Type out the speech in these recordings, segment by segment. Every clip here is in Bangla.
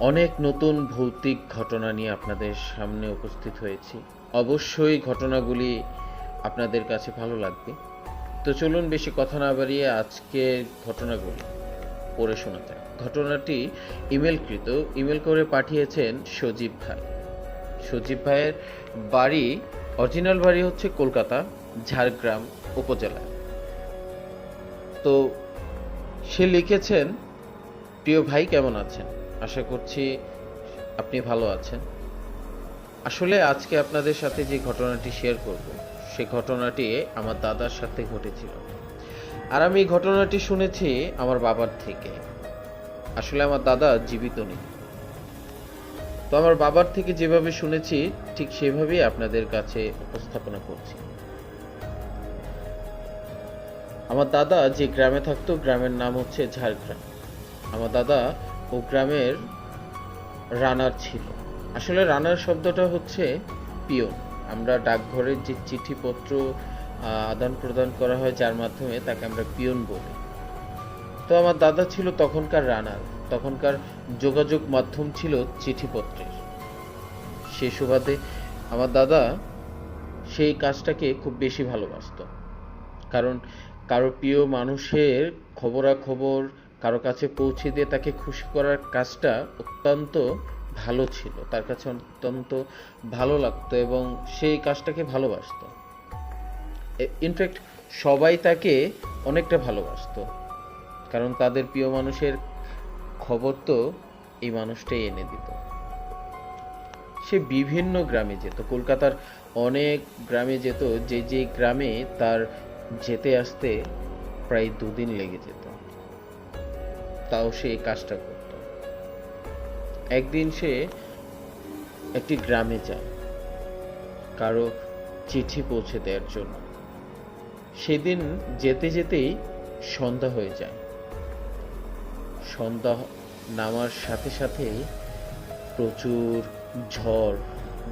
অনেক নতুন ভৌতিক ঘটনা নিয়ে আপনাদের সামনে উপস্থিত হয়েছি। অবশ্যই ঘটনাগুলি আপনাদের কাছে ভালো লাগবে। তো চলুন বেশি কথা না বাড়িয়ে আজকের ঘটনাগুলি পড়ে শোনা যাক। ঘটনাটি ইমেলকৃত, ইমেল করে পাঠিয়েছেন সজীব ভাই। সজীব ভাইয়ের বাড়ি, অরিজিনাল বাড়ি হচ্ছে কলকাতা ঝাড়গ্রাম উপজেলায়। তো সে লিখেছেন, প্রিয় ভাই কেমন আছেন? আশা করছি আপনি ভালো আছেন। আসলে আজকে আপনাদের সাথে যে ঘটনাটি শেয়ার করব, সে ঘটনাটি আমার দাদার সাথে ঘটেছিল। আর আমি এই ঘটনাটি শুনেছি আমার বাবার থেকে। আসলে আমার দাদা জীবিত নেই, তো আমার বাবার থেকে যেভাবে শুনেছি ঠিক সেভাবেই আপনাদের কাছে উপস্থাপনা করছি। আমার দাদা যে গ্রামে থাকতো, গ্রামের নাম হচ্ছে ঝাড়গ্রাম। আমার দাদা ও গ্রামের রানার ছিল। আসলে রানার শব্দটা হচ্ছে পিয়ন। আমরা ডাকঘরের যে চিঠিপত্র আদান প্রদান করা হয়, যার মাধ্যমে তাকে আমরা পিয়ন বলি। তো আমার দাদা ছিল তখনকার রানার। তখনকার যোগাযোগ মাধ্যম ছিল চিঠিপত্রের। সে সুবাদে আমার দাদা সেই কাজটাকে খুব বেশি ভালোবাসতো। কারণ কারো প্রিয় মানুষের খবরাখবর কারো কাছে পৌঁছে দিয়ে তাকে খুশি করার কাজটা অত্যন্ত ভালো ছিল, তার কাছে অত্যন্ত ভালো লাগতো এবং সেই কাজটাকে ভালোবাসতো। ইনফ্যাক্ট সবাই তাকে অনেকটা ভালোবাসতো, কারণ তাদের প্রিয় মানুষের খবর তো এই মানুষটাই এনে দিত। সে বিভিন্ন গ্রামে যেত, কলকাতার অনেক গ্রামে যেত, যে যে গ্রামে তার যেতে আসতে প্রায় 2 দিন লেগে যেত, তাও সে এই কাজটা করত। একদিন সে একটি গ্রামে যায় কারো চিঠি পৌঁছে দেওয়ার জন্য। সেদিন যেতে যেতেই সন্ধ্যা হয়ে যায়। সন্ধ্যা নামার সাথে সাথেই প্রচুর ঝড়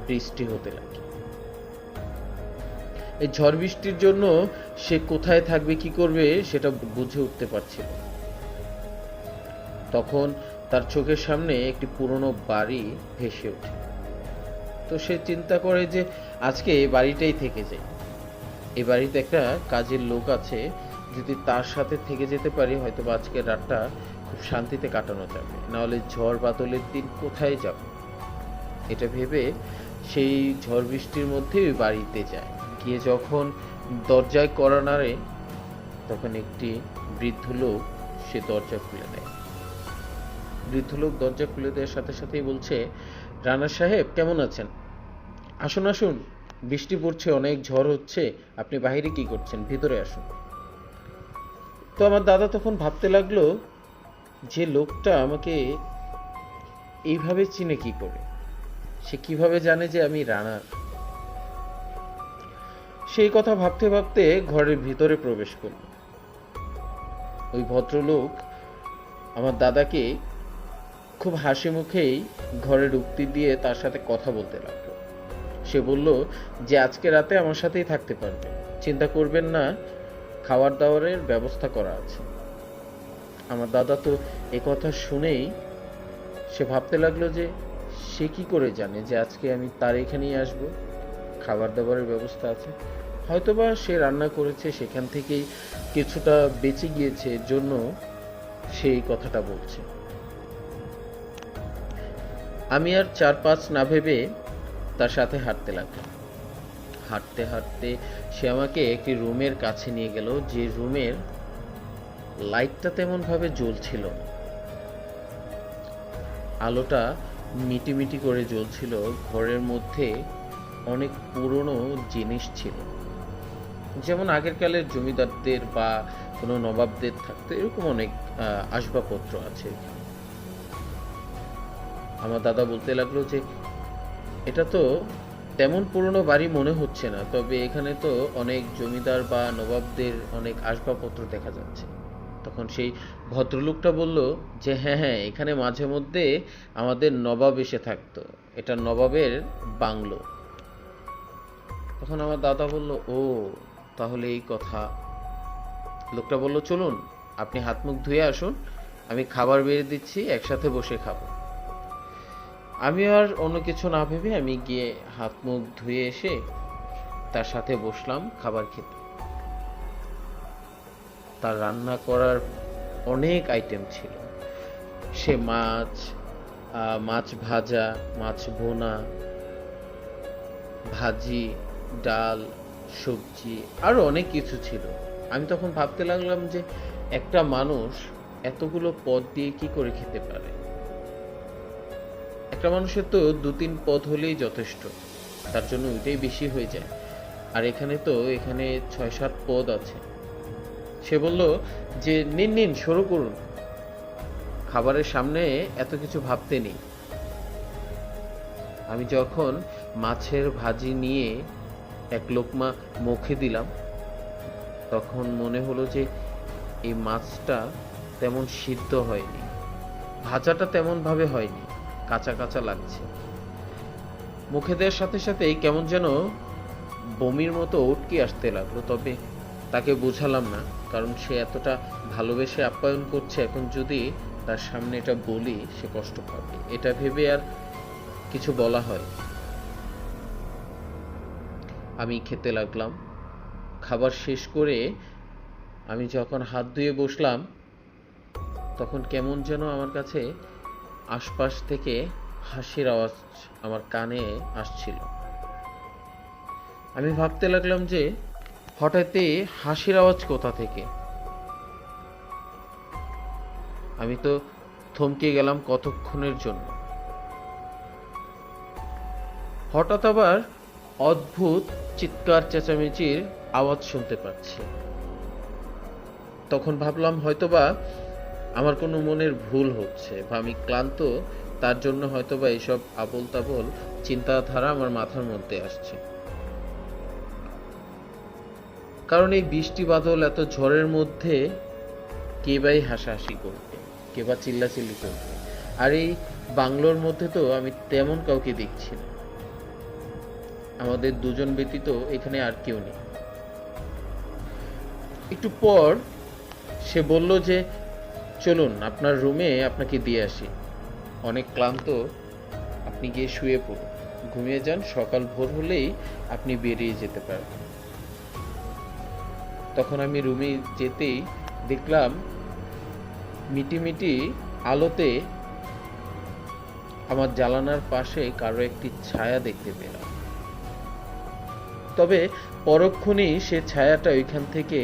বৃষ্টি হতে লাগে। এই ঝড় বৃষ্টির জন্য সে কোথায় থাকবে, কি করবে সেটা বুঝে উঠতে পারছিল না। তখন তার চোখের সামনে একটি পুরনো বাড়ি ভেসে ওঠে। তো সে চিন্তা করে যে আজকে এই বাড়িটাই থেকে যাই। এই বাড়িতে একটা কাজের লোক আছে, যদি তার সাথে থেকে যেতে পারি হয়তো বা আজকের রাতটা খুব শান্তিতে কাটানো যাবে, নাহলে ঝড় বাদলের দিন কোথায় যাব। এটা ভেবে সেই ঝড় বৃষ্টির মধ্যে ওই বাড়িতে যায়। গিয়ে যখন দরজায় কড়া নাড়ে, তখন একটি বৃদ্ধ লোক সে দরজা খুলে দেয়। বৃদ্ধ লোক দরজা খুলে দেওয়ার সাথে সাথেই বলছে, রানা সাহেব কেমন আছেন? আসুন আসুন, বৃষ্টি পড়ছে, অনেক ঝড় হচ্ছে, আপনি বাইরে কি করছেন, ভিতরে আসুন। তো আমার দাদা তখন ভাবতে লাগলো, যে লোকটা আমাকে এইভাবে চিনে কি করে, সে কিভাবে জানে যে আমি রানার। সেই কথা ভাবতে ভাবতে ঘরের ভিতরে প্রবেশ করল। ওই ভদ্রলোক আমার দাদাকে খুব হাসি মুখেই ঘরে ঢুকতে দিয়ে তার সাথে কথা বলতে লাগলো। সে বলল যে আজকে রাতে আমার সাথেই থাকতে পারবে, চিন্তা করবেন না, খাবার দাবারের ব্যবস্থা করা আছে। আমার দাদা তো এ কথা শুনেই সে ভাবতে লাগলো যে সে কি করে জানে যে আজকে আমি তার এখানেই আসব, খাবার দাবারের ব্যবস্থা আছে। হয়তোবা সে রান্না করেছে, সেখান থেকেই কিছুটা বেঁচে গিয়েছে, এর জন্য সেই কথাটা বলছে। আমি আর 4-5 না ভেবে তার সাথে হাঁটতে লাগলাম। হাঁটতে হাঁটতে সে আমাকে একটি রুমের কাছে নিয়ে গেল, যে রুমের লাইটটা তেমন ভাবে জ্বলছিল না। আলোটা মিটিমিটি করে জ্বলছিল। ঘরের মধ্যে অনেক পুরনো জিনিস ছিল, যেমন আগের কালের জমিদারদের বা কোনো নবাবদের থাকতো, এরকম অনেক আসবাবপত্র আছে। আমার দাদা বলতে লাগলো যে এটা তো তেমন পুরনো বাড়ি মনে হচ্ছে না, তবে এখানে তো অনেক জমিদার বা নবাবদের অনেক আসবাবপত্র দেখা যাচ্ছে। তখন সেই ভদ্রলোকটা বলল যে হ্যাঁ হ্যাঁ, এখানে মাঝে মধ্যে আমাদের নবাব এসে থাকতো, এটা নবাবের বাংলো। তখন আমার দাদা বলল, ও তাহলে এই কথা। লোকটা বলল, চলুন আপনি হাত মুখ ধুয়ে আসুন, আমি খাবার বেড়ে দিচ্ছি, একসাথে বসে খাবো। আমি আর অন্য কিছু না ভেবে আমি গিয়ে হাত মুখ ধুয়ে এসে তার সাথে বসলাম খাবার খেতে। তার রান্না করার অনেক আইটেম ছিল। সে মাছ ভাজা, মাছ ভুনা, ভাজি, ডাল, সবজি আরো অনেক কিছু ছিল। আমি তখন ভাবতে লাগলাম যে একটা মানুষ এতগুলো পদ দিয়ে কি করে খেতে পারে। একটা মানুষের তো 2-3 পদ হলেই যথেষ্ট, তার জন্য ওইটাই বেশি হয়ে যায়। আর এখানে 6-7 পদ আছে। সে বলল যে নিন নিন, শুরু করুন, খাবারের সামনে এত কিছু ভাবতে নেই। আমি যখন মাছের ভাজি নিয়ে এক লোকমা মুখে দিলাম, তখন মনে হলো যে এই মাছটা তেমন সিদ্ধ হয়নি, ভাজাটা তেমন ভাবে হয়নি, কাঁচা কাঁচা লাগছে। মুখে দেওয়ার সাথে সাথেই কেমন যেন বমির মতো উটকি আসতে লাগলো। তবে তাকে বুঝালাম না, কারণ সে এতটা ভালোবেসে আপ্যায়ন করছে, এখন যদি তার সামনে এটা বলি সে কষ্ট পাবে, এটা ভেবে আর কিছু বলা হয়। আমি খেতে লাগলাম। খাবার শেষ করে আমি যখন হাত ধুয়ে বসলাম, তখন কেমন যেন আমার কাছে আশপাশ থেকে হাসির আওয়াজ আমার কানে আসছিল। আমি ভাবতে লাগলাম যে হঠাৎই হাসির আওয়াজ কোথা থেকে। আমি তো থমকে গেলাম কতক্ষণের জন্য। হঠাৎ আবার অদ্ভুত চিৎকার চেঁচামেচির আওয়াজ শুনতে পাচ্ছি। তখন ভাবলাম হয়তোবা আমার কোনো মনের ভুল হচ্ছে, বা আমি ক্লান্ত, তার জন্য হয়তোবা এইসব আবোল তাবোল চিন্তাধারা আমার মাথার মধ্যে আসছে। কারণ এই বৃষ্টি বাদল এত ঝড়ের মধ্যে কে বাই হাসাহাসি করবে, কে বা চিল্লাচিল্লি করবে। আর এই বাংলোর মধ্যে তো আমি তেমন কাউকে দেখছি না, আমাদের দুজন ব্যতীত এখানে আর কেউ নেই। একটু পর সে বলল যে চলুন আপনার রুমে আপনাকে দিয়ে আসি, অনেক ক্লান্ত, আপনি গিয়ে শুয়ে পড়ুন, ঘুমিয়ে যান, সকাল ভোর হলেই আপনি বেরিয়ে যেতে পারবেন। তখন আমি রুমে যেতেই দেখলাম মিটিমিটি আলোতে আমার জানালার পাশে কারো একটি ছায়া দেখতে পেলাম। তবে পরক্ষণেই সে ছায়াটা ওইখান থেকে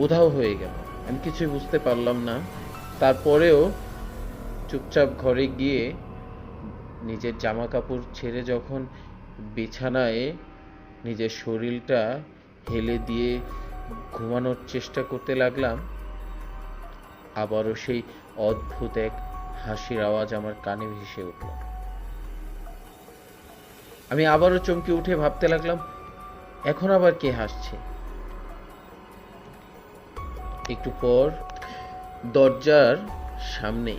উধাও হয়ে গেল। আমি কিছুই বুঝতে পারলাম না। তারপরেও চুপচাপ ঘরে গিয়ে নিজের জামা কাপড় ছেড়ে যখন বিছানায় নিজের শরীরটা হেলে দিয়ে ঘুমানোর চেষ্টা করতে লাগলাম, আবারও সেই অদ্ভুত এক হাসির আওয়াজ আমার কানে ভেসে উঠল। আমি আবারও চমকে উঠে ভাবতে লাগলাম এখন আবার কে হাসছে। একটু পর দরজার সামনে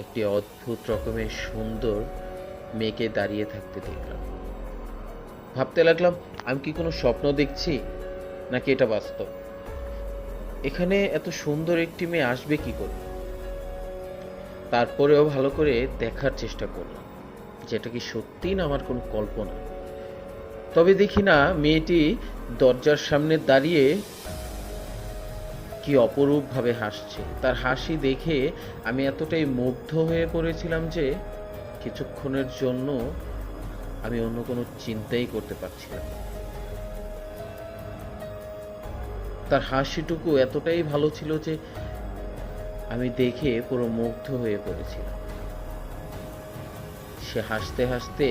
একটি অদ্ভুত রকমের সুন্দর মেয়েকে দাঁড়িয়ে থাকতে দেখলাম। ভাবতে লাগলাম আমি কি কোনো স্বপ্ন দেখছি নাকি এটা বাস্তব। এখানে এত সুন্দর একটি মেয়ে আসবে কি করে। তারপরেও ভালো করে দেখার চেষ্টা করলাম যেটা কি সত্যি না আমার কোনো কল্পনা। তবে দেখি না মেয়েটি দরজার সামনে দাঁড়িয়ে কি অপরূপ ভাবে হাসছে। তার হাসি দেখে আমি এতটাই মুগ্ধ হয়ে পড়েছিলাম যে কিছুক্ষণের জন্য আমি অন্য কোনো চিন্তাই করতে পারছিলাম। তার হাসিটুকু এতটাই ভালো ছিল যে আমি দেখে পুরো মুগ্ধ হয়ে পড়েছিলাম। সে হাসতে হাসতে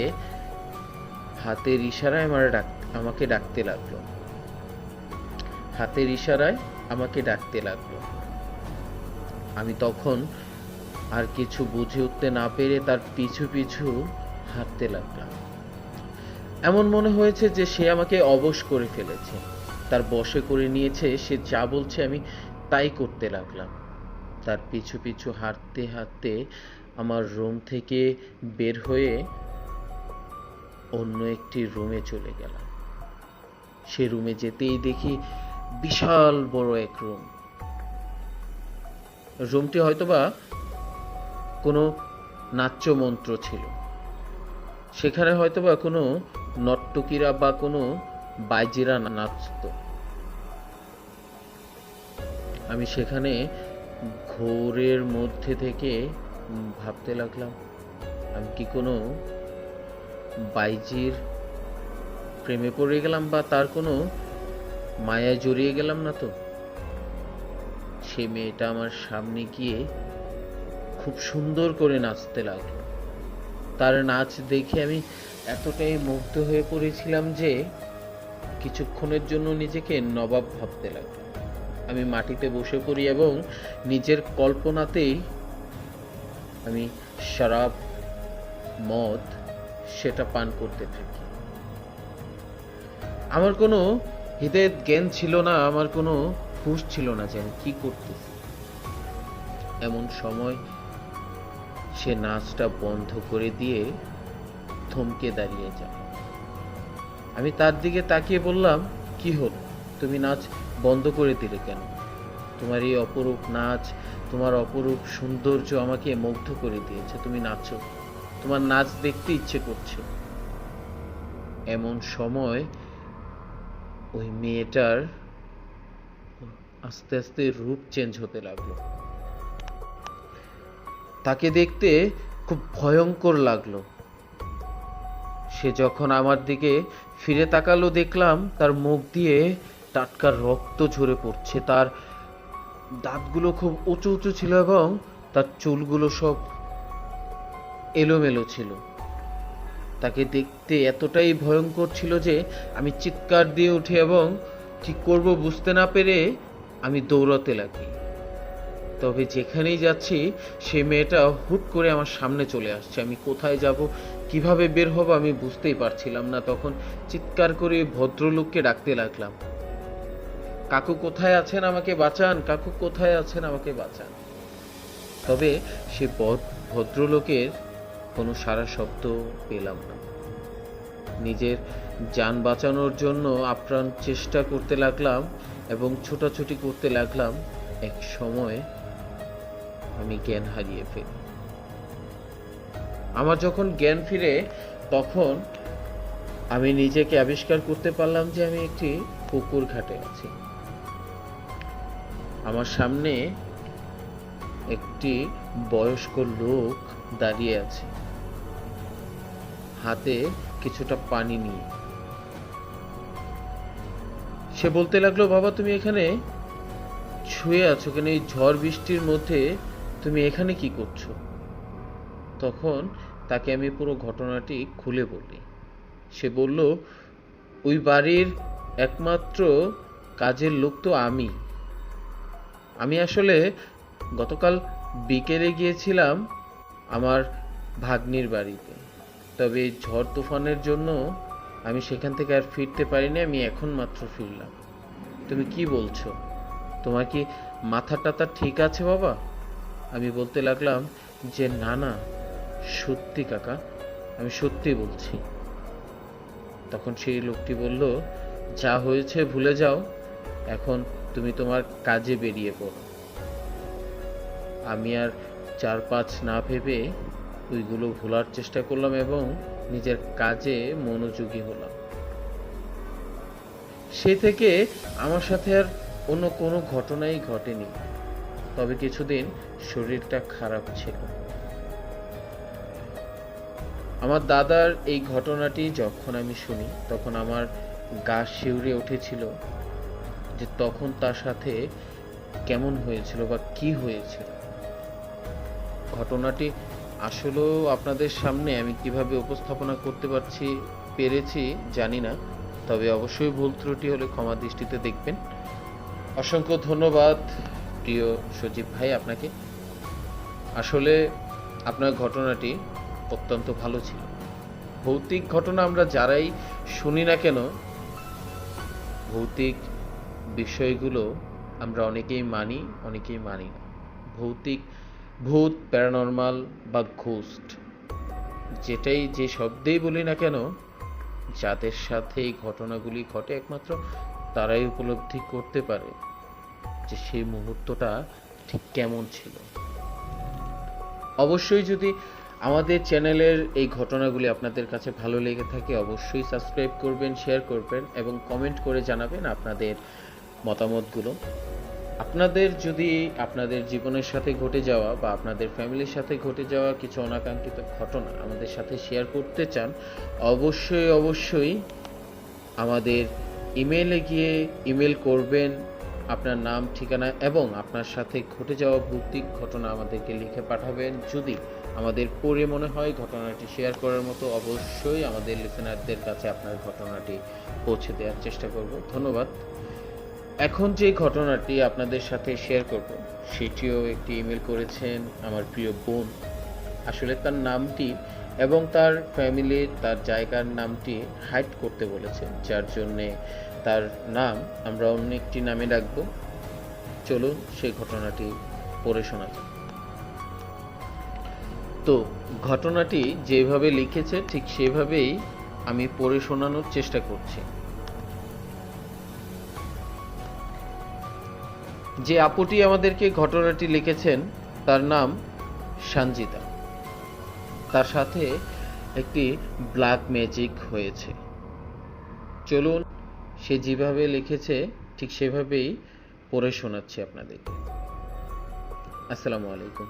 হাতের ইশারায় আমাকে ডাকতে লাগলো। হাতের ইশারায় আমাকে ডাকতে লাগলো। আমি তখন আর কিছু বুঝে উঠতে না পেরে তার পিছু পিছু হাঁটতে লাগলাম। এমন মনে হয়েছে যে সে আমাকে অবশ করে ফেলেছে, তার বশে করে নিয়েছে। সে যা বলছে আমি তাই করতে লাগলাম। তার পিছু পিছু হাঁটতে হাঁটতে আমার রুম থেকে বের হয়ে অন্য একটি রুমে চলে গেলাম। সে রুমে যেতেই দেখি বিশাল বড় এক রুম। রুমটি হয়তোবা কোনো নাট্য মন্ত্র ছিল। সেখানে হয়তোবা কোনো নর্তকীরা বা কোনো বাইজিরা নাচতো। আমি সেখানে ঘোরের মধ্যে থেকে ভাবতে লাগলাম, আমি কি কোনো বাইজির প্রেমে পড়ে গেলাম বা তার কোনো মায়ায় জড়িয়ে গেলাম না তো? সে মেয়েটা আমার সামনে গিয়ে খুব সুন্দর করে নাচতে লাগলো। তার নাচ দেখে আমি এতটাই মুগ্ধ হয়ে পড়েছিলাম যে কিছুক্ষণের জন্য নিজেকে নবাব ভাবতে লাগলাম। আমি মাটিতে বসে পড়ি এবং নিজের কল্পনাতেই আমি শরাব, মদ সেটা পান করতে থাকি। আমার কোনো হৃদয়ের জ্ঞান ছিল না, আমার কোনো হুঁশ ছিল না যে আমি কি করতেছি। এমন সময় সে নাচটা বন্ধ করে দিয়ে থমকে দাঁড়িয়ে যায়। আমি তার দিকে তাকিয়ে বললাম, কি হলো, তুমি নাচ বন্ধ করে দিলে কেন? তোমার এই অপরূপ নাচ, তোমার অপরূপ সৌন্দর্য আমাকে মুগ্ধ করে দিয়েছে। তুমি নাচো, তোমার নাচ দেখতে ইচ্ছে করছে। এমন সময় ওই মেয়েটার আস্তে আস্তে রূপ চেঞ্জ হতে লাগলো। তাকে দেখতে খুব ভয়ঙ্কর লাগলো। সে যখন আমার দিকে ফিরে তাকালো, দেখলাম তার মুখ দিয়ে টাটকা রক্ত ঝরে পড়ছে। তার দাঁতগুলো খুব উঁচু উঁচু ছিল এবং তার চুলগুলো সব এলোমেলো ছিল। তাকে দেখতে এতটাই ভয়ঙ্কর ছিল যে আমি চিৎকার দিয়ে উঠি এবং কি করব বুঝতে না পেরে আমি দৌড়াতে লাগি। তবে যেখানেই যাচ্ছি সে মেয়েটা হুট করে আমার সামনে চলে আসছে। আমি কোথায় যাব, কিভাবে বের হব আমি বুঝতেই পারছিলাম না। তখন চিৎকার করে ভদ্রলোককে ডাকতে লাগলাম, কাকু কোথায় আছেন, আমাকে বাঁচান, কাকু কোথায় আছেন, আমাকে বাঁচান। তবে সে ভদ্রলোকের কোনো সারা শব্দ পেলাম না। নিজের যান বাঁচানোর জন্য আপ্রাণ চেষ্টা করতে লাগলাম এবং ছোটাছুটি করতে লাগলাম। এক সময় আমি জ্ঞান হারিয়ে ফেলি। আমার যখন জ্ঞান ফিরে তখন আমি নিজেকে আবিষ্কার করতে পারলাম যে আমি একটি পুকুর ঘাটে আছি। আমার সামনে একটি বয়স্ক লোক দাঁড়িয়ে আছে, হাতে কিছুটা পানি নিয়ে। সে বলতে লাগলো, বাবা তুমি এখানে শুয়ে আছো কেন? এই ঝড় বৃষ্টির মধ্যে তুমি এখানে কি করছো? তখন তাকে আমি পুরো ঘটনাটি খুলে বলি। সে বলল, ওই বাড়ির একমাত্র কাজের লোক তো আমি আসলে গতকাল বিকেলে গিয়েছিলাম আমার ভাগ্নির বাড়িতে। তবে ঝড় তুফানের জন্য আমি সেখান থেকে আর ফিরতে পারিনি। আমি এখন মাত্র ফিরলাম। তুমি কি বলছো? তোমার কি মাথা টাথা ঠিক আছে বাবা? আমি বলতে লাগলাম যে না না, সত্যি কাকা, আমি সত্যি বলছি। তখন সেই লোকটি বলল, যা হয়েছে ভুলে যাও, এখন তুমি তোমার কাজে বেরিয়ে পড়ো। আমি আর 4-5 না ভেবে ওইগুলো ভোলার চেষ্টা করলাম এবং নিজের কাজে মনোযোগী হলাম। সে থেকে আমার সাথে আর অন্য কোনো ঘটনাই ঘটেনি। তবে কিছুদিন শরীরটা খারাপ ছিল। আমার দাদার এই ঘটনাটি যখন আমি শুনি তখন আমার গা শিউরে উঠেছিল যে তখন তার সাথে কেমন হয়েছিল বা কি হয়েছিল। ঘটনাটি আসলেও আপনাদের সামনে আমি কিভাবে উপস্থাপনা করতে পেরেছি জানি না, তবে অবশ্যই ভুল ত্রুটি হলে ক্ষমা দৃষ্টিতে দেখবেন। অসংখ্য ধন্যবাদ প্রিয় সজীব ভাই আপনাকে। আসলে আপনার ঘটনাটি অত্যন্ত ভালো ছিল। ভৌতিক ঘটনা আমরা যারাই শুনি না কেন, ভৌতিক বিষয়গুলো আমরা অনেকেই মানি, অনেকেই মানি না। ভূত, প্যারানরমাল বা ঘোস্ট যে শব্দেই বলি না কেন, যাদের সাথে এই ঘটনাগুলি ঘটে একমাত্র তারাই উপলব্ধি করতে পারে যে সেই মুহূর্তটা ঠিক কেমন ছিল। অবশ্যই যদি আমাদের চ্যানেলের এই ঘটনাগুলি আপনাদের কাছে ভালো লেগে থাকে অবশ্যই সাবস্ক্রাইব করবেন, শেয়ার করবেন এবং কমেন্ট করে জানাবেন আপনাদের মতামতগুলো। আপনাদের যদি আপনাদের জীবনের সাথে ঘটে যাওয়া বা আপনাদের ফ্যামিলির সাথে ঘটে যাওয়া কিছু অনাকাঙ্ক্ষিত ঘটনা আমাদের সাথে শেয়ার করতে চান, অবশ্যই আমাদের ইমেলে গিয়ে ইমেল করবেন আপনার নাম, ঠিকানা এবং আপনার সাথে ঘটে যাওয়া ভৌতিক ঘটনা আমাদেরকে লিখে পাঠাবেন। যদি আমাদের পড়ে মনে হয় ঘটনাটি শেয়ার করার মতো, অবশ্যই আমাদের লিসেনারদের কাছে আপনার ঘটনাটি পৌঁছে দেওয়ার চেষ্টা করব। ধন্যবাদ। এখন যে ঘটনাটি আপনাদের সাথে শেয়ার করব সেটিও একটি ইমেল করেছেন আমার প্রিয় বোন। আসলে তার নামটি এবং তার ফ্যামিলির তার জায়গার নামটি হাইড করতে বলেছে, যার জন্যে তার নাম আমরা অন্য একটি নামে রাখব। চলুন সেই ঘটনাটি পড়ে শোনা যাক। তো ঘটনাটি যেভাবে লিখেছে ঠিক সেভাবেই আমি পড়ে শোনানোর চেষ্টা করছি। যে আপুটি আমাদেরকে ঘটনাটি লিখেছেন তার নাম সঞ্জিতা। তার সাথে একটি ব্ল্যাক ম্যাজিক হয়েছে। চলুন সে যেভাবে লিখেছে ঠিক সেভাবেই পড়ে শোনাচ্ছি আপনাদেরকে। আসসালামু আলাইকুম।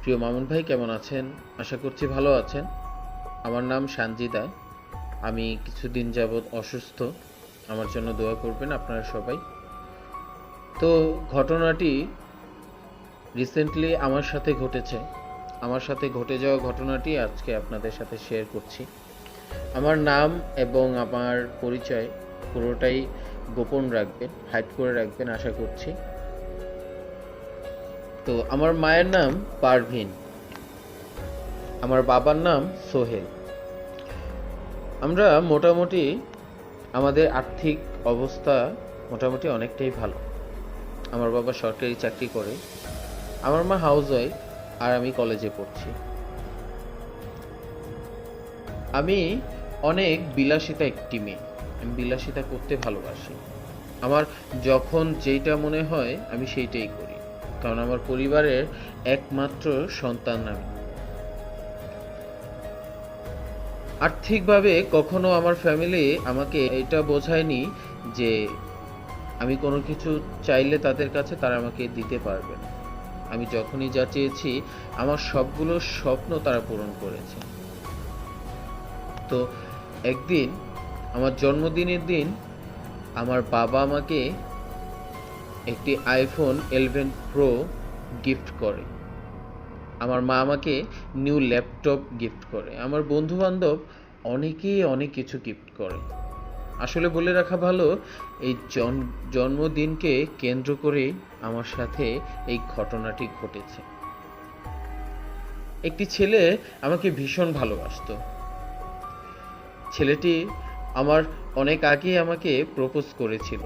প্রিয় মামুন ভাই, কেমন আছেন? আশা করছি ভালো আছেন। আমার নাম সঞ্জিতা। আমি কিছুদিন যাবৎ অসুস্থ। আমার জন্য দোয়া করবেন আপনারা সবাই। তো ঘটনাটি রিসেন্টলি আমার সাথে ঘটেছে। আমার সাথে ঘটে যাওয়া ঘটনাটি আজকে আপনাদের সাথে শেয়ার করছি। আমার নাম এবং আমার পরিচয় পুরোটাই গোপন রাখবেন, হাইড করে রাখবেন আশা করছি। তো আমার মায়ের নাম পারভিন, আমার বাবার নাম সোহেল। আমরা মোটামুটি আমাদের আর্থিক অবস্থা মোটামুটি অনেকটাই ভালো। আমার বাবা সরকারি চাকরি করে, আমার মা হাউস ওয়াইফ, আর আমি কলেজে পড়ছি। আমি অনেক বিলাসিতা একটি মেয়ে। আমি বিলাসিতা করতে ভালোবাসি। আমার যখন যেইটা মনে হয় আমি সেইটাই করি, কারণ আমার পরিবারের একমাত্র সন্তান আমি। আর্থিকভাবে কখনো আমার ফ্যামিলি আমাকে এটা বোঝায়নি যে আমি কোনো কিছু চাইলে তাদের কাছে তারা আমাকে দিতে পারবে না। আমি যখনই যা চেয়েছি আমার সবগুলো স্বপ্ন তারা পূরণ করেছে। তো একদিন আমার জন্মদিনের দিন আমার বাবা আমাকে একটি আইফোন 11 প্রো গিফট করে। আমার মা আমাকে নিউ ল্যাপটপ গিফট করে। আমার বন্ধু বান্ধব অনেকেই অনেক কিছু গিফট করে। আসলে বলে রাখা ভালো, এই জন্মদিনকে কেন্দ্র করে আমার সাথে এই ঘটনাটি ঘটেছে। একটি ছেলে আমাকে ভীষণ ভালোবাসতো। ছেলেটি আমার অনেক আগে আমাকে প্রপোজ করেছিল।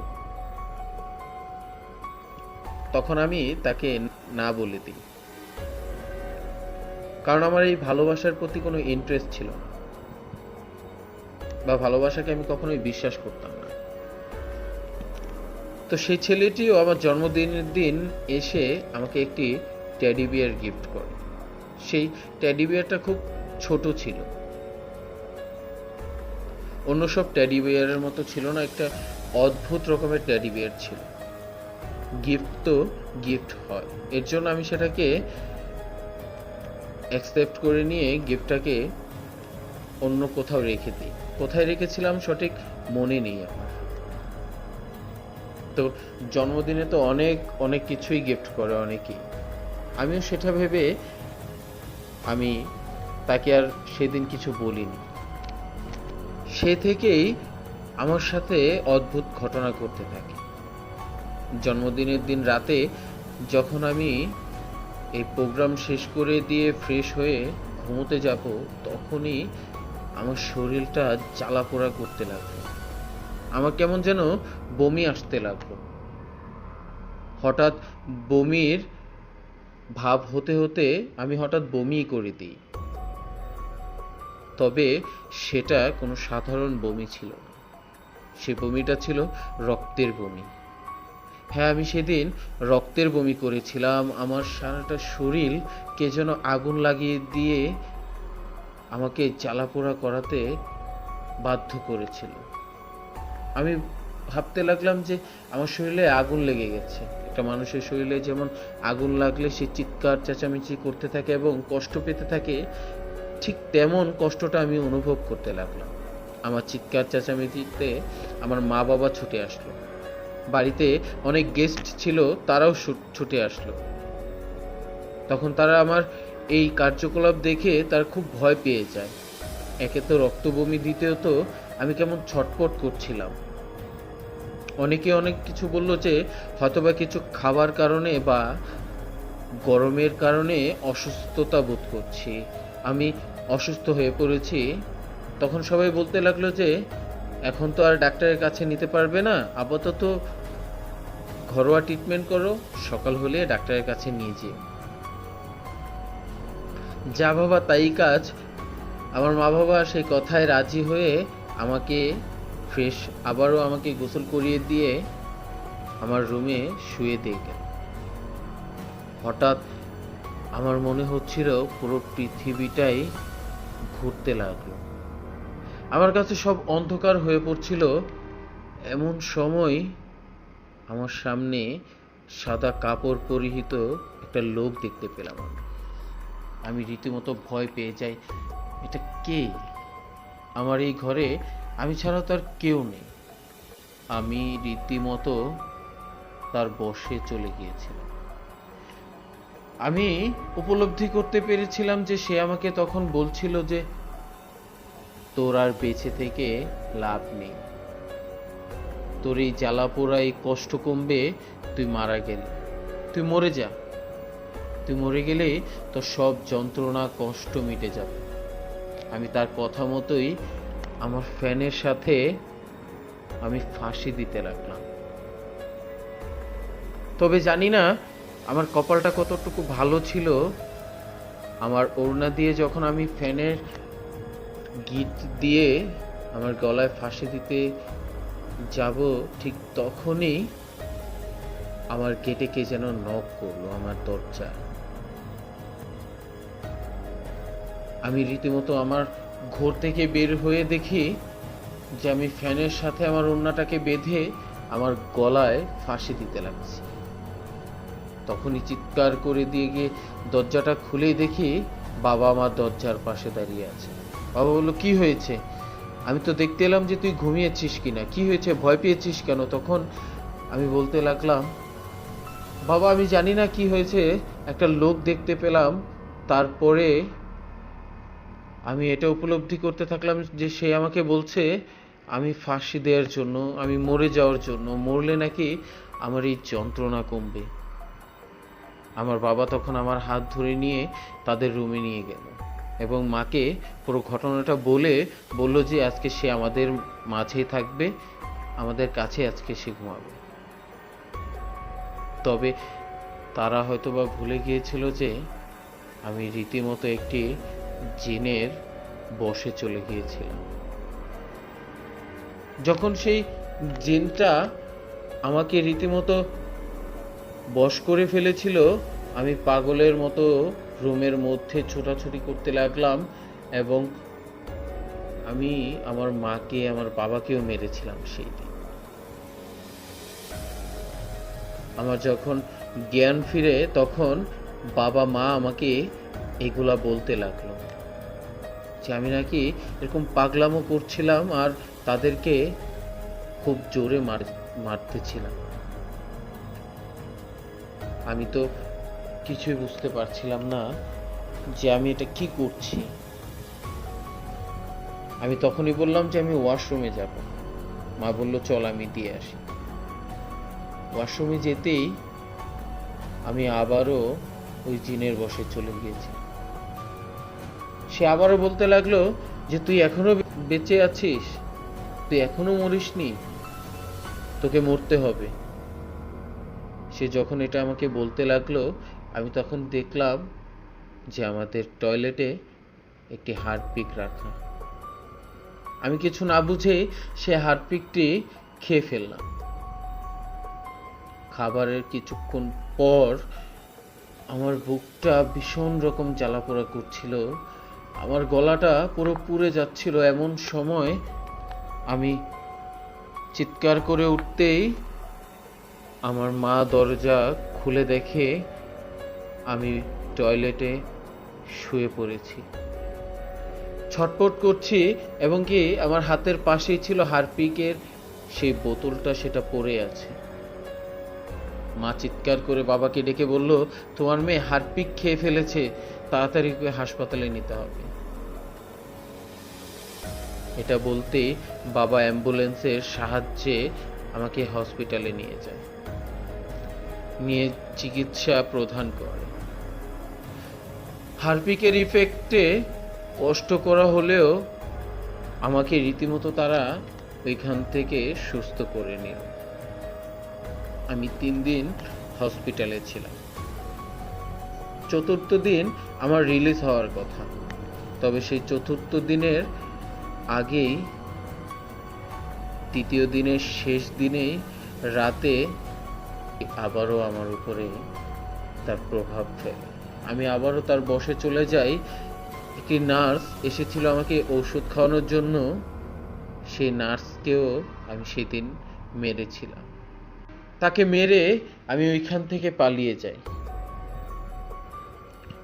তখন আমি তাকে না বলে দিই, কারণ আমার এই ভালোবাসার প্রতি কোনো ইন্টারেস্ট ছিল না, বা ভালোবাসাকে আমি কখনোই বিশ্বাস করতাম না। তো সেই ছেলেটিও আমার জন্মদিনের দিন এসে আমাকে একটি টেডি বিয়ার গিফট করে। সেই টেডি বিয়ারটা খুব ছোট ছিল, অন্য সব টেডি বিয়ারের মতো ছিল না, একটা অদ্ভুত রকমের টেডি বিয়ার ছিল। গিফট তো গিফট হয়, এর জন্য আমি সেটাকে অ্যাকসেপ্ট করে নিয়ে গিফটটাকে অন্য কোথাও রেখে দিই। কোথায় রেখেছিলাম সঠিক মনে নেই আমার। তো জন্মদিনে তো অনেক অনেক কিছুই গিফট করে অনেকেই। আমিও সেটা ভেবে আমি তাকে আর সেদিন কিছু বলিনি। সে থেকেই আমার সাথে অদ্ভুত ঘটনা ঘটতে থাকে। জন্মদিনের দিন রাতে যখন আমি এই প্রোগ্রাম শেষ করে দিয়ে ফ্রেশ হয়ে ঘুমোতে যাব, তখনই আমার শরীরটা জ্বালাপোড়া করতে লাগলো। আমার কেমন যেন বমি আসতে লাগলো। হঠাৎ বমির ভাব হতে হতে আমি হঠাৎ বমি করে দিই। তবে সেটা কোনো সাধারণ বমি ছিল না, সে বমিটা ছিল রক্তের বমি। হ্যাঁ, আমি সেদিন রক্তের বমি করেছিলাম। আমার সারাটা শরীর কে যেন আগুন লাগিয়ে দিয়ে আমাকে জ্বালাপোড়া করাতে বাধ্য করেছিল। আমি ভাবতে লাগলাম যে আমার শরীরে আগুন লেগে গেছে। একটা মানুষের শরীরে যেমন আগুন লাগলে সে চিৎকার চেঁচামেচি করতে থাকে এবং কষ্ট পেতে থাকে, ঠিক তেমন কষ্টটা আমি অনুভব করতে লাগলাম। আমার চিৎকার চেঁচামেচিতে আমার মা বাবা ছুটে আসলো। বাড়িতে অনেক গেস্ট ছিল, তারাও ছুটে আসলো। তখন তারা আমার এই কার্যকলাপ দেখে তার খুব ভয় পেয়ে যায়। একে তো রক্ত বমি, দ্বিতীয়ত আমি কেমন ছটপট করছিলাম। অনেকে অনেক কিছু বলল যে হয়তোবা কিছু খাবার কারণে বা গরমের কারণে অসুস্থতা বোধ করছি, আমি অসুস্থ হয়ে পড়েছি। তখন সবাই বলতে লাগলো যে এখন তো আর ডাক্তারের কাছে নিতে পারবে না, আপাতত ঘরোয়া ট্রিটমেন্ট করো, সকাল হলে ডাক্তারের কাছে নিয়ে যেও। যা বাবা তাই কাজ। আমার মা বাবা সেই কথায় রাজি হয়ে আমাকে আবারও আমাকে গোসল করিয়ে দিয়ে আমার রুমে শুয়ে দিয়ে গেল। হঠাৎ আমার মনে হচ্ছিল পুরো পৃথিবীটাই ঘুরতে লাগলো। আমার কাছে সব অন্ধকার হয়ে পড়ছিল। এমন সময় আমার সামনে সাদা কাপড় পরিহিত একটা লোক দেখতে পেলাম। আমি রীতিমতো ভয় পেয়ে যাই। এটা কে? আমার এই ঘরে আমি ছাড়া তো আর কেউ নেই। আমি রীতিমতো তার বশে চলে গিয়েছিলাম। আমি উপলব্ধি করতে পেরেছিলাম যে সে আমাকে তখন বলছিল যে তোর আর বেঁচে থেকে লাভ নেই, তোর এই জ্বালা পোড়া এই কষ্ট কমবে তুই মারা গেলে, তুই মরে যা, তুই মরে গেলে তোর সব যন্ত্রণা কষ্ট মিটে যাবে। আমি তার কথা মতোই আমার ফ্যানের সাথে আমি ফাঁসি দিতে লাগলাম। তবে জানি না আমার কপালটা কতটুকু ভালো ছিল। আমার ওড়না দিয়ে যখন আমি ফ্যানের গিট দিয়ে আমার গলায় ফাঁসি দিতে যাব, ঠিক তখনই আমার গেটে কে যেন নক করলো আমার দরজা। আমি রীতিমতো আমার ঘর থেকে বের হয়ে দেখি যে আমি ফ্যানের সাথে আমার ওড়নাটাকে বেঁধে আমার গলায় ফাঁসি দিতে লাগছি। তখনই চিৎকার করে দিয়ে গিয়ে দরজাটা খুলেই দেখি বাবা আমার দরজার পাশে দাঁড়িয়ে আছে। বাবা বললো, কি হয়েছে? আমি তো দেখতে এলাম যে তুই ঘুমিয়েছিস কিনা, কি হয়েছে, ভয় পেয়েছিস কেন? তখন আমি বলতে লাগলাম, বাবা আমি জানি না কি হয়েছে, একটা লোক দেখতে পেলাম। তারপরে আমি এটা উপলব্ধি করতে থাকলাম যে সে আমাকে বলছে আমি ফাঁসি দেওয়ার জন্য, আমি মরে যাওয়ার জন্য, মরলে নাকি আমার এই যন্ত্রণা কমবে। আমার বাবা তখন আমার হাত ধরে নিয়ে তাদের রুমে নিয়ে গেল এবং মাকে পুরো ঘটনাটা বলল যে আজকে সে আমাদের মাঝেই থাকবে, আমাদের কাছে আজকে সে ঘুমাবে। তবে তারা হয়তোবা ভুলে গিয়েছিল যে আমি রীতিমতো একটি জিনের বশে চলে গিয়েছিলাম। যখন সেই জিনটা আমাকে রীতিমতো বশ করে ফেলেছিল, আমি পাগলের মতো রুমের মধ্যে ছোটাছুটি করতে লাগলাম এবং আমি আমার মাকে আমার বাবাকেও মেরেছিলাম সেই দিন। আমার যখন জ্ঞান ফিরে তখন বাবা মা আমাকে এগুলা বলতে লাগলো যে আমি নাকি এরকম পাগলামো করছিলাম আর তাদেরকে খুব জোরে মারতেছিলাম। আমি তো কিছুই বুঝতে পারছিলাম না যে আমি এটা কি করছি। আমি তখনই বললাম যে আমি ওয়াশরুমে যাব। মা বলল চল আমি দিয়ে আসি। ওয়াশরুমে যেতেই আমি আবারও ওই জিনের বশে চলে গিয়েছি। সে আবারও বলতে লাগলো যে তুই এখনো বেঁচে আছিস, তুই এখনো মরিসনি, তোকে মরতে হবে। সে যখন এটা আমাকে বলতে লাগলো, আমি তখন দেখলাম যে আমাদের টয়লেটে একটি হার্টপিক রাখা। আমি কিছু না বুঝে সে হার্টপিকটি খেয়ে ফেললাম। খাবারের কিছুক্ষণ পর আমার বুকটা ভীষণ রকম জ্বালাপোড়া করছিল, আমার গলাটা পুরো পুড়ে যাচ্ছিল। এমন সময় আমি চিৎকার করে উঠতেই আমার মা দরজা খুলে দেখে আমি টয়লেটে শুয়ে পড়েছি, ছটপট করছি, এবং কি আমার হাতের পাশেই ছিল হারপিকের সেই বোতলটা, সেটা পড়ে আছে। মা চিৎকার করে বাবাকে ডেকে বলল, তোমার মেয়ে হারপিক খেয়ে ফেলেছে, তাড়াতাড়ি করে হাসপাতালে নিতে হবে। এটা বলতে বাবা অ্যাম্বুলেন্সের সাহায্যে আমাকে হসপিটালে নিয়ে যায়, নিয়ে চিকিৎসা প্রদান করে। হারপিকের ইফেক্টে কষ্ট করা হলেও আমাকে রীতিমতো তারা ওইখান থেকে সুস্থ করে নিল। আমি 3 দিন হসপিটালে ছিলাম। 4র্থ দিন আমার রিলিজ হওয়ার কথা, তবে সেই 4র্থ দিনের আগেই 3য় দিনের শেষ দিনেই রাতে আবারও আমার উপরে তার প্রভাব ফেলে। আমি আবারও তার বশে চলে যাই। একটি নার্স এসেছিল আমাকে ওষুধ খাওয়ানোর জন্য, সেই নার্সকেও আমি সেদিন মেরেছিলাম। তাকে মেরে আমি ওইখান থেকে পালিয়ে যাই।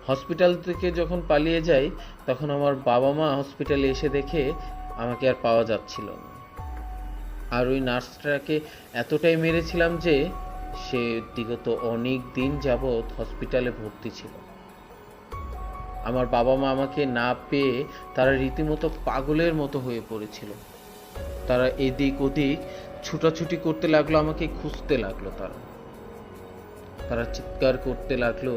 হসপিটাল থেকে যখন পালিয়ে যাই, তখন আমার বাবা মা হসপিটালে এসে দেখে আমাকে আর পাওয়া যাচ্ছিল না। আর ওই নার্সটাকে এতটাই মেরেছিলাম যে সে বিগত অনেক দিন যাবৎ হসপিটালে ভর্তি ছিল। আমার বাবা মা আমাকে না পেয়ে তারা রীতিমতো পাগলের মতো হয়ে পড়েছিল। তারা এদিক ওদিক ছুটাছুটি করতে লাগলো, আমাকে খুঁজতে লাগলো। তারা চিৎকার করতে লাগলো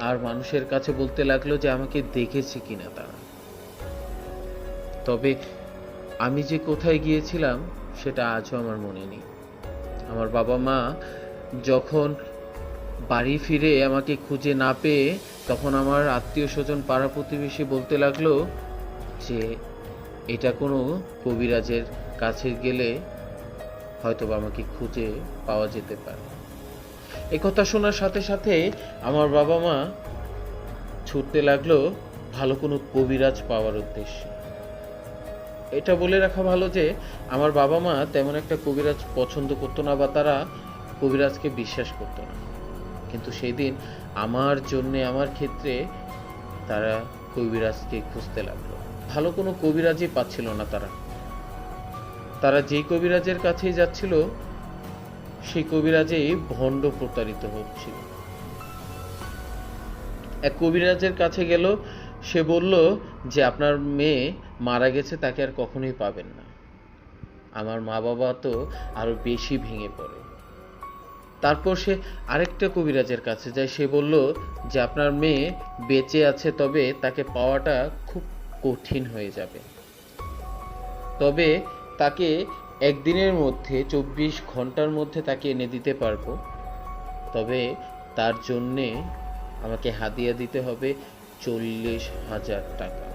আর মানুষের কাছে বলতে লাগলো যে আমাকে দেখেছে কিনা তারা। তবে আমি যে কোথায় গিয়েছিলাম সেটা আজও আমার মনে নেই। আমার বাবা মা যখন বাড়ি ফিরে আমাকে খুঁজে না পেয়ে, তখন আমার আত্মীয় স্বজন পাড়া প্রতিবেশী বলতে লাগলো যে এটা কোনো কবিরাজের কাছে গেলে হয়তো আমাকে খুঁজে পাওয়া যেতে পারে। এই কথা শোনার সাথে সাথে আমার বাবা মা ছুটতে লাগলো ভালো কোনো কবিরাজ পাওয়ার উদ্দেশ্যে। এটা বলে রাখা ভালো যে আমার বাবা মা তেমন একটা কবিরাজ পছন্দ করতো না, বা তারা কবিরাজকে বিশ্বাস করতো না। কিন্তু সেই দিন আমার জন্যে, আমার ক্ষেত্রে তারা কবিরাজকে খুঁজতে লাগলো। ভালো কোনো কবিরাজই পাচ্ছিল না তারা যেই কবিরাজের কাছেই যাচ্ছিল সেই কবিরাজেই ভণ্ড প্রতারিত হচ্ছিল। এক কবিরাজের কাছে গেল, সে বলল যে আপনার মেয়ে মারা গেছে, তাকে আর কখনোই পাবেন না। আমার মা বাবা তো আরো বেশি ভেঙে পড়ে। তারপর সে আরেকটা কবিরাজের কাছে যায়, সে বলল যে আপনার মেয়ে বেঁচে আছে, তবে তাকে পাওয়াটা খুব কঠিন হয়ে যাবে, তবে তাকে একদিনের মধ্যে 24 ঘন্টার মধ্যে তাকে এনে দিতে পারবো, তবে তার জন্যে আমাকে হাদিয়া দিতে হবে 40,000 টাকা।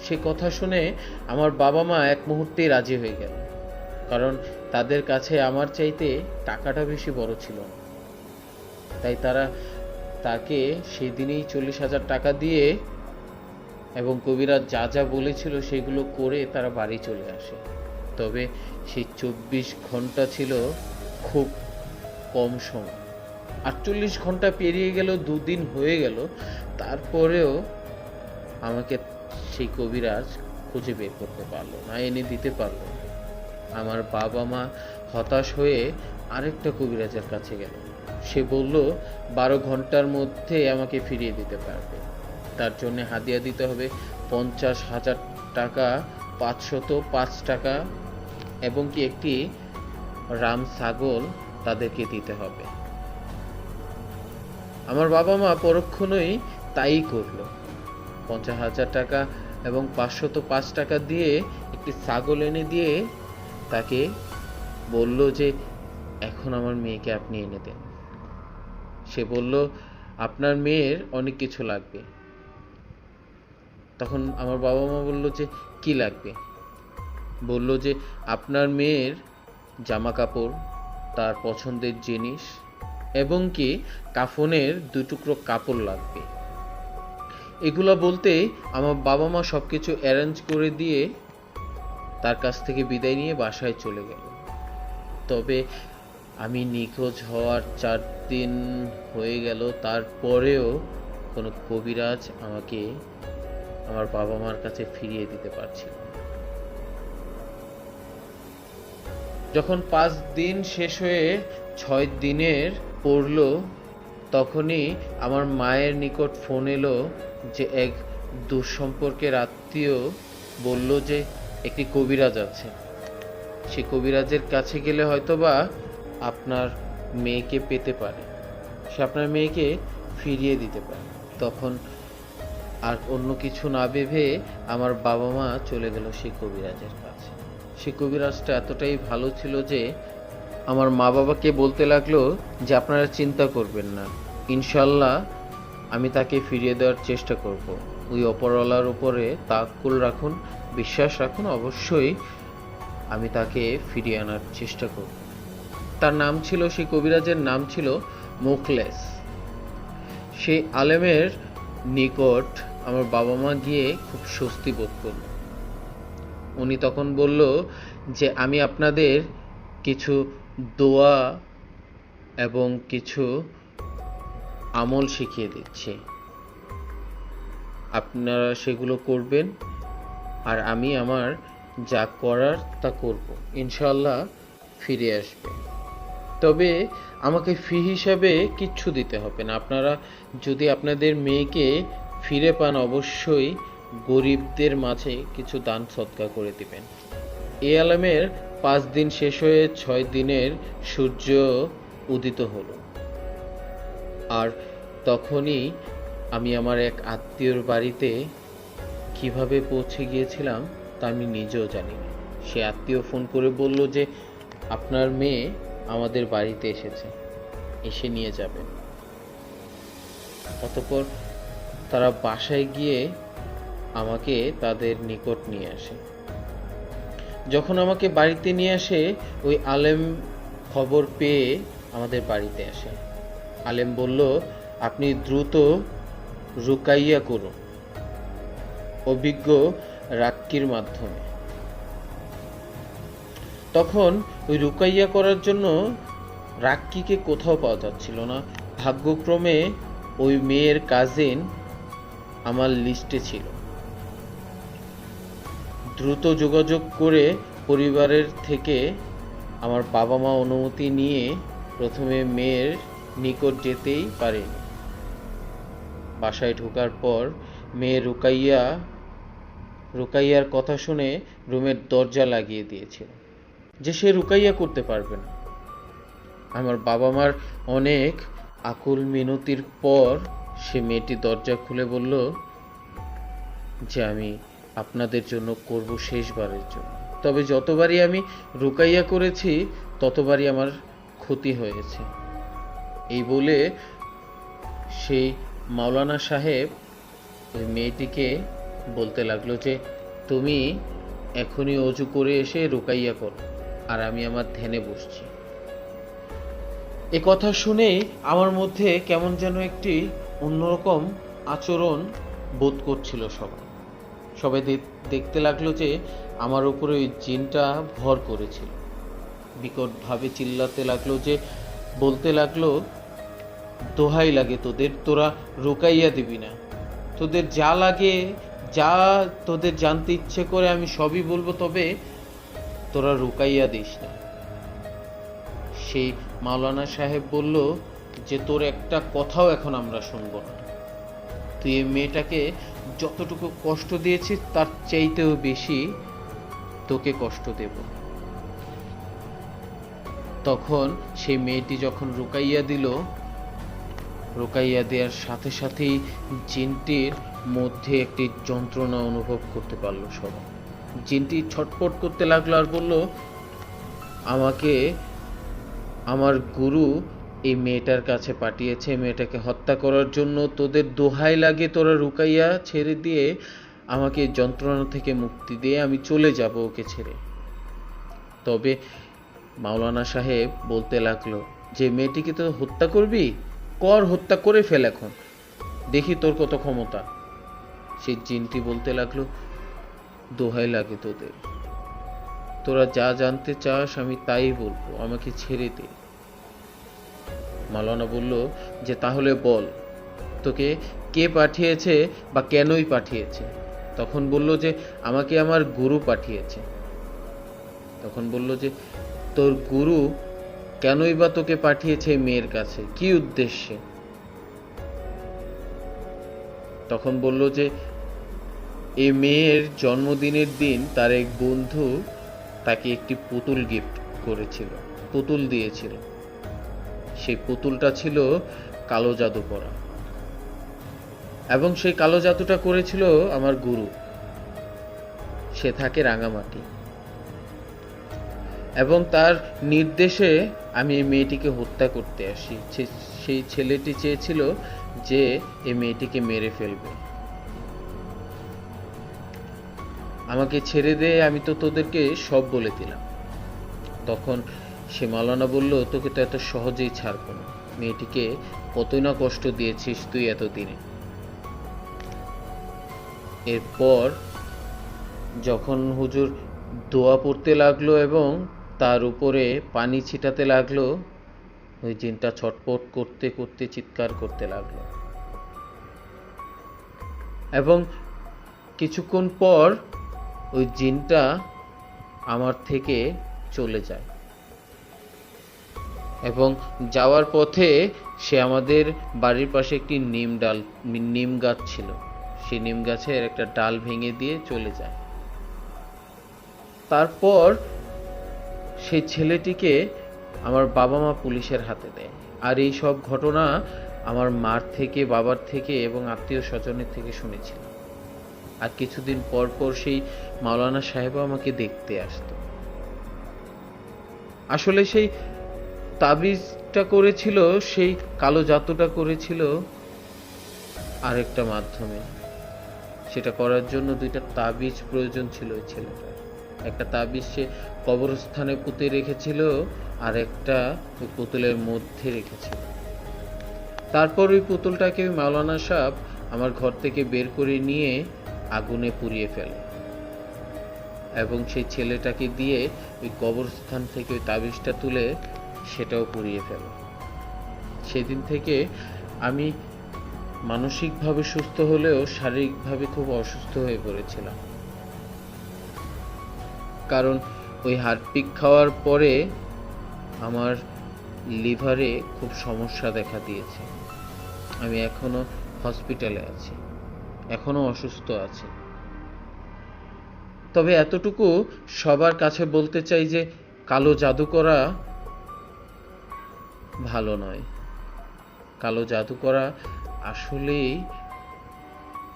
সে কথা শুনে আমার বাবা মা এক মুহূর্তেই রাজি হয়ে গেল, কারণ তাদের কাছে আমার চাইতে টাকাটা বেশি বড় ছিল না। তাই তারা তাকে সেদিনই 40,000 টাকা দিয়ে এবং কবিরাজ যা যা বলেছিল সেগুলো করে তারা বাড়ি চলে আসে। তবে সেই 24 ঘন্টা ছিল খুব কম সময়। 48 ঘন্টা পেরিয়ে গেল, 2 দিন হয়ে গেল, তারপরেও আমাকে সেই কবিরাজ খুঁজে বের করতে পারলো না, এনে দিতে পারলো না। আমার বাবা মা হতাশ হয়ে আরেকটা কবিরাজের কাছে গেল। সে বলল 12 ঘন্টার মধ্যে আমাকে ফিরিয়ে দিতে পারবে, তার জন্য হাদিয়া দিতে হবে 50,000 টাকা, 505 টাকা, এবং কি একটি রাম ছাগল তাদেরকে দিতে হবে। আমার বাবা মা পরক্ষণেই তাই করলো। 50,000 টাকা এবং 505 টাকা দিয়ে একটি ছাগল এনে দিয়ে তাকে বলল যে এখন আমার মেয়েকে আপনি এনে দেন। সে বলল আপনার মেয়ের অনেক কিছু লাগবে। তখন আমার বাবা মা বলল যে কি লাগবে? বলল যে আপনার মেয়ের জামা কাপড়, তার পছন্দের জিনিস এবং কি কাফনের 2 টুকরো কাপড় লাগবে। এগুলো বলতে আমার বাবা মা সবকিছু অ্যারেঞ্জ করে দিয়ে তার কাছ থেকে বিদায় নিয়ে বাসায় চলে গেল। তবে আমি নিখোঁজ হওয়ার 4 দিন হয়ে গেল, তারপরেও কোনো কবিরাজ আমাকে আমার বাবা মার কাছে ফিরিয়ে দিতে পারছিল না। যখন 5 দিন শেষ হয়ে 6 দিনের পড়লো, তখনই আমার মায়ের নিকট ফোন এলো যে এক দুঃসম্পর্কের আত্মীয় বলল যে একটি কবিরাজ আছে, সে কবিরাজের কাছে গেলে হয়তোবা আপনার মেয়েকে পেতে পারে, সে আপনার মেয়েকে ফিরিয়ে দিতে পারে। তখন আর অন্য কিছু না ভেবে আমার বাবা মা চলে গেল সেই কবিরাজের কাছে। সেই কবিরাজটা এতটাই ভালো ছিল যে আমার মা বাবাকে বলতে লাগলো যে আপনারা চিন্তা করবেন না, ইনশাল্লাহ আমি তাকে ফিরিয়ে দেওয়ার চেষ্টা করব। ওই অপরওয়ালার উপরে তাওয়াক্কুল রাখুন, বিশ্বাস রাখুন, অবশ্যই আমি তাকে ফিরিয়ে আনার চেষ্টা করব। তার নাম ছিল, সেই কবিরাজের নাম ছিল মুখলেস। সেই আলেমের নিকট আমার বাবা মা গিয়ে খুব স্বস্তি বোধ করল। উনি তখন বলল যে আমি আপনাদের কিছু দোয়া এবং কিছু আমল শিখিয়ে দিচ্ছি, আপনারা সেগুলো করবেন আর আমি আমার যা করার তা করব, ইনশাআল্লাহ ফিরে আসবে। তবে আমাকে ফি হিসাবে কিচ্ছু দিতে হবে না, আপনারা যদি আপনাদের মেয়েকে ফিরে পান অবশ্যই গরিবদের মাঝে কিছু দান সদকা করে দিবেন। এই আলমের 5 দিন শেষ হয়ে 6 দিনের সূর্য উদিত হলো, আর তখনই আমি আমার এক আত্মীয়র বাড়িতে কিভাবে পৌঁছে গিয়েছিলাম তা আমি নিজেও জানি না। সে আত্মীয় ফোন করে বলল যে আপনার মেয়ে আমাদের বাড়িতে এসেছে, এসে নিয়ে যাবেন। অতঃপর তারা বাসায় গিয়ে আমাকে তাদের নিকট নিয়ে আসে। যখন আমাকে বাড়িতে নিয়ে আসে, ওই আলেম খবর পেয়ে আমাদের বাড়িতে আসে। আলেম বলল আপনি দ্রুত রুকাইয়া করুন অভিজ্ঞ রাক্কির মাধ্যমে। তখন ওই রুকাইয়া করার জন্য রাক্কিকে কোথাও পাওয়া যাচ্ছিল না। ভাগ্যক্রমে ওই মেয়ের কাজিন আমার লিস্টে ছিল। দ্রুত যোগাযোগ করে পরিবারের থেকে আমার বাবা মা অনুমতি নিয়ে প্রথমে মেয়ের নিকট যেতেই পারেনি। বাসায় ঢোকার পর মেয়ে রুকাইয়ার কথা শুনে রুমের দরজা লাগিয়ে দিয়েছিল যে সে রুকাইয়া করতে পারবে না। আমার বাবা মার অনেক আকুল মিনতির পর সে মেয়েটি দরজা খুলে বলল যে আমি আপনাদের জন্য করব শেষবারের জন্য, তবে যতবারই আমি রুকাইয়া করেছি ততবারই আমার ক্ষতি হয়েছে। এই বলে সেই মাওলানা সাহেব ওই মেয়েটিকে বলতে লাগলো যে তুমি এখনই অজু করে এসে রুকাইয়া করো, আর আমি আমার ধ্যানে বসছি। এ কথা শুনে আমার মধ্যে কেমন যেন একটি অন্যরকম আচরণ বোধ করছিল। সবাই দেখতে লাগলো যে আমার উপরে ওই জিনটা ভর করেছিল। বিকটভাবে চিল্লাতে লাগলো, যে বলতে লাগলো দোহাই লাগে তোদের, তোরা রুকাইয়া দিবি না, তোদের যা লাগে, যা তোদের জানতে ইচ্ছে করে আমি সবই বলবো, তবে তোরা রুকাইয়া দিস না। সেই মাওলানা সাহেব বলল যে তোর একটা কথাও এখন আমরা শুনবো না, তুই এই মেয়েটাকে যতটুকু কষ্ট দিয়েছিস তার চাইতেও বেশি তোকে কষ্ট দেব। তখন সেই মেয়েটি যখন রুকাইয়া দিল, রুকাইয়া দেওয়ার সাথে সাথেই জিনটির মধ্যে একটি যন্ত্রণা অনুভব করতে পারলো সবাই। জিনটি ছটফট করতে লাগলো আর বলল আমাকে আমার গুরু এই মেয়েটার কাছে পাঠিয়েছে মেয়েটাকে হত্যা করার জন্য, তোদের দোহাই লাগে তোরা রুকাইয়া ছেড়ে দিয়ে আমাকে যন্ত্রণা থেকে মুক্তি দিয়ে আমি চলে যাব ওকে ছেড়ে। তবে মাওলানা সাহেব বলতে লাগলো যে মেয়েটিকে তো হত্যা করবি, হত্যা করে ফেল এখন, দেখি তোর কত ক্ষমতা। সেই জিনটি বলতে লাগলো, দোহাই লাগে তোদের, তোরা যা জানতে চাস আমি তাই বলবো, আমাকে ছেড়ে দে। মাওলানা বলল যে তাহলে বল তোকে কে পাঠিয়েছে বা কেনই পাঠিয়েছে। তখন বলল যে আমাকে আমার গুরু পাঠিয়েছে। তখন বলল যে তোর গুরু কেনই বা তোকে পাঠিয়েছে মেয়ের কাছে, কি উদ্দেশ্যে? তখন বলল যে এই মেয়ের জন্মদিনের দিন তার এক বন্ধু তাকে একটি পুতুল গিফট করেছিল, পুতুল দিয়েছিল। সেই পুতুলটা ছিল কালো জাদু করা, এবং সেই কালো জাদুটা করেছিল আমার গুরু। সে থাকে রাঙামাটি, এবং তার নির্দেশে আমি এই মেয়েটিকে হত্যা করতে আসি। সেই ছেলেটি চেয়েছিল যে এই মেয়েটিকে মেরে ফেলবে। আমাকে ছেড়ে দে, আমি তো তোদেরকে সব বলে দিলাম। তখন সে মাওলানা বলল, তোকে তো এত সহজেই ছাড়বো না, মেয়েটিকে কতই না কষ্ট দিয়েছিস তুই এতদিনে। এরপর যখন হুজুর দোয়া পড়তে লাগলো এবং তার উপরে পানি ছিটাতে লাগলো, ওই জিনটা ছটপট করতে করতে চিৎকার করতে লাগলো, এবং কিছুক্ষণ পর ওই জিনটা আমার থেকে চলে যায়। এবং যাওয়ার পথে সে আমাদের বাড়ির পাশে একটি নিম গাছ ছিল, সেই নিম গাছের একটা ডাল ভেঙে দিয়ে চলে যায়। তারপর সেই ছেলেটিকে আমার বাবা মা পুলিশের হাতে দেয়। আর এই সব ঘটনা আমার মার থেকে, বাবার থেকে এবং আত্মীয় স্বজনের থেকে শুনেছিলাম। আর কিছুদিন পর পর সেই মাওলানা সাহেবও আমাকে দেখতে আসতো। আসলে সেই তাবিজটা করেছিল, সেই কালো জাদুটা করেছিল আরেকটা মাধ্যমে। সেটা করার জন্য দুইটা তাবিজ প্রয়োজন ছিল ওই ছেলেটার। একটা তাবিজ সে কবরস্থানে পুঁতে রেখেছিল, আর একটা ওই পুতুলের মধ্যে রেখেছিল। তারপর ওই পুতুলটাকে মাওলানা সাহেব আমার ঘর থেকে বের করে নিয়ে আগুনে পুড়িয়ে ফেলে, এবং সেই ছেলেটাকে দিয়ে ওই কবরস্থান থেকে ওই তাবিজটা তুলে সেটাও পুড়িয়ে ফেলে। সেদিন থেকে আমি মানসিকভাবে সুস্থ হলেও শারীরিকভাবে খুব অসুস্থ হয়ে পড়েছিলাম। কারণ ওই হারপিক খাওয়ার পরে আমার লিভারে খুব সমস্যা দেখা দিয়েছে। আমি এখনো হসপিটালে আছি, এখনো অসুস্থ আছি। তবে এতটুকু সবার কাছে বলতে চাই যে কালো জাদু করা ভালো নয়। কালো জাদু করা আসলেই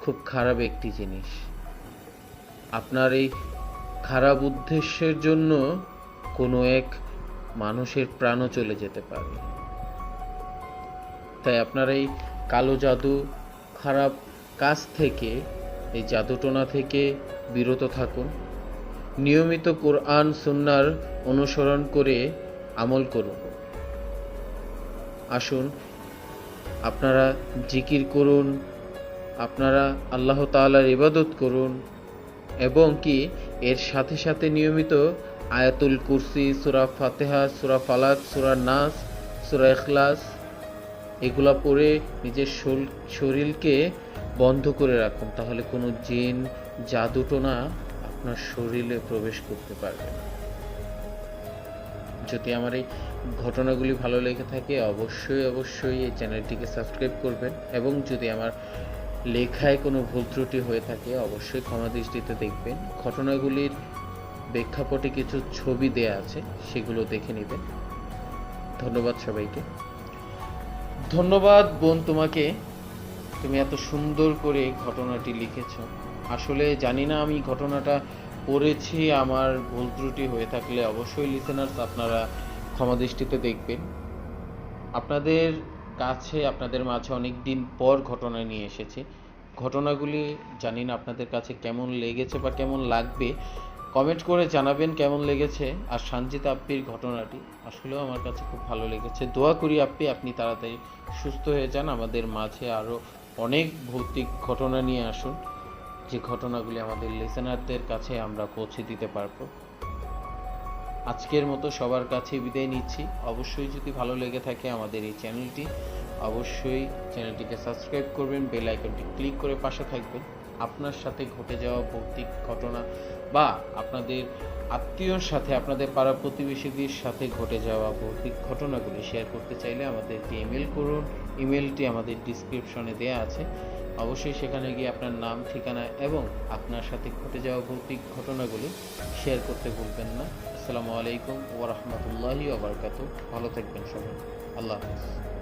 খুব খারাপ একটি জিনিস। আপনার এই খারাপ উদ্দেশ্যের জন্য কোনো এক মানুষের প্রাণও চলে যেতে পারে। তাই আপনারা এই কালো জাদু, খারাপ কাজ থেকে, এই জাদুটোনা থেকে বিরত থাকুন। নিয়মিত কোরআন সুন্নাহর অনুসরণ করে আমল করুন। আসুন আপনারা জিকির করুন, আপনারা আল্লাহ তাআলার ইবাদত করুন, এবং কি এর সাথে সাথে নিয়মিত আয়াতুল কুরসি, সূরা ফাতিহা, সূরা ফালাক, সূরা নাস, সূরা ইখলাস এগুলা পড়ে নিজের শরীরকে বন্ধ করে রাখুন। তাহলে কোনো জিন, জাদুটোনা আপনার শরীরে প্রবেশ করতে পারবে না। যদি আমার এই ঘটনাগুলি ভালো লেগে থাকে অবশ্যই এই চ্যানেলটিকে সাবস্ক্রাইব করবেন, এবং যদি আমার লেখায় কোনো ভুল ত্রুটি হয়ে থাকে অবশ্যই ক্ষমা দৃষ্টিতে দেখবেন। ঘটনাগুলির প্রেক্ষাপটে কিছু ছবি দেয়া আছে, সেগুলো দেখে নেবেন। ধন্যবাদ সবাইকে। ধন্যবাদ বোন তোমাকে, তুমি এত সুন্দর করে ঘটনাটি লিখেছ। আসলে জানি না আমি ঘটনাটা পড়েছি, আমার ভুল ত্রুটি হয়ে থাকলে অবশ্যই লিসেনার্স আপনারা ক্ষমা দৃষ্টিতে দেখবেন। আপনাদের কাছে, আপনাদের মাঝে অনেক দিন পর ঘটনা নিয়ে এসেছি। ঘটনাগুলি জানি না আপনাদের কাছে কেমন লেগেছে বা কেমন লাগবে, কমেন্ট করে জানাবেন কেমন লেগেছে। আর সানজিদা আপ্পির ঘটনাটি আসলেও আমার কাছে খুব ভালো লেগেছে। দোয়া করি আপ্পি আপনি তাড়াতাড়ি সুস্থ হয়ে যান, আমাদের মাঝে আরও অনেক ভৌতিক ঘটনা নিয়ে আসুন, যে ঘটনাগুলি আমাদের লিসেনারদের কাছে আমরা পৌঁছে দিতে পারবো। আজকের মতো সবার কাছে বিদায় নিচ্ছি। অবশ্যই যদি ভালো লেগে থাকে আমাদের এই চ্যানেলটি, অবশ্যই চ্যানেলটিকে সাবস্ক্রাইব করবেন, বেল আইকনটি ক্লিক করে পাশে থাকবেন। আপনার সাথে ঘটে যাওয়া ভৌতিক ঘটনা বা আপনাদের আত্মীয়র সাথে, আপনাদের পাড়া প্রতিবেশীদের সাথে ঘটে যাওয়া ভৌতিক ঘটনাগুলি শেয়ার করতে চাইলে আমাদেরকে ইমেল করুন। ইমেলটি আমাদের ডিসক্রিপশনে দেওয়া আছে। অবশ্যই সেখানে গিয়ে আপনার নাম, ঠিকানা এবং আপনার সাথে ঘটে যাওয়া ভৌতিক ঘটনাগুলি শেয়ার করতে ভুলবেন না। আসসালামু আলাইকুম ওয়া রাহমাতুল্লাহি ওয়া বারাকাতুহু। ভালো থাকবেন সবাই। আল্লাহ হাফেজ।